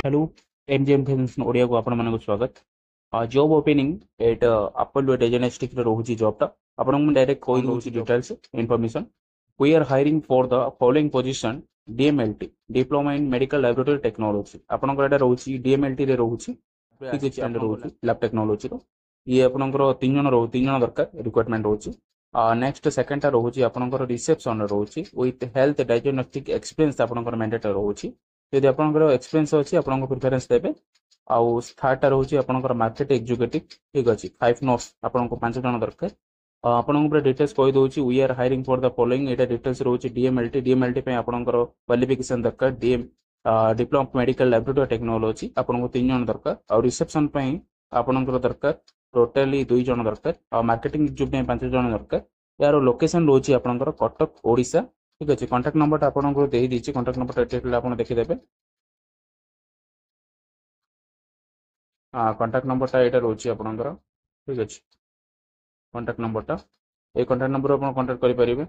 Hello MGM film Odia को आपण मानक स्वागत। जॉब ओपनिंग एट अप्पल डिजाइनिस्टिक रोची जॉबटा आपण मैं डायरेक्ट कही दूसरी details information. We are hiring for the following position DMLT diploma in medical laboratory technology आपनकर एटा रोची डीएमएलटी रे रोची ठीक अछि एंड रोची लैब टेक्नोलॉजी रो ये आपनकर तीन जन दरकार रिक्वायरमेंट रोची। नेक्स्ट सेकंड टा रोची आपनकर रिसेप्शन रोची विथ हेल्थ डायग्नोस्टिक एक्सपीरियंस आपनकर मैंडेटरी रोची यदि आपनकर एक्सपीरियंस अछि आपनकर प्रिफरेंस देबे। आउ थर्ड टा रोची आपनकर मार्केट एग्जीक्यूटिव ठीक अछि 5 नोट्स आपनको 5 जन दरकार। आपनको पूरा डिटेल्स कहि दउची we are hiring for the following एटा डिटेल्स रोची डीएमएलटी पे आपनकर क्वालिफिकेशन दरकार DM diploma medical laboratory technology आपनको 3 जन दरकार। और रिसेप्शन पे आपनकर दरकार टोटली 2 जन दरकार और मार्केटिंग एग्जीक्यूटिव 5 जन दरकार। यार लोकेशन रोची आपनकर कटक ओडिशा ठीक अछि। कांटेक्ट नंबर आपनको देई दीची कांटेक्ट नंबर एटेल आपण देखि देबे। कांटेक्ट नंबर एटा रोची आपनकर ठीक अछि। कांटेक्ट नंबर ए कांटेक्ट नंबर आपण कांटेक्ट करि परिबे।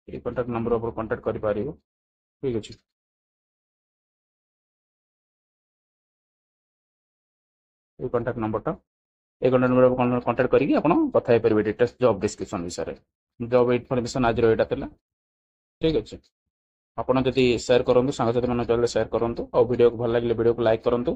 ए कांटेक्ट नंबर आपण कांटेक्ट करि परिबे ठीक अछि। ए कांटेक्ट नंबर ए कांटेक्ट नंबर आपण कांटेक्ट करिकि आपण कथा हे परिबे डिटेल्स जॉब डिस्क्रिप्शन विषय जॉब इनफॉरमेशन आज एटा थिला ठीक अछि। ଆପଣ ଯଦି ସେୟାର କରନ୍ତୁ ସାଙ୍ଗସାଥି ମାନଙ୍କ ସହିତ ସେୟାର କରନ୍ତୁ ଆଉ ଭିडिଓକୁ ଭଲ ଲାଗିଲେ ଭିडिଓକୁ ଲାଇକ୍ କରନ୍ତୁ।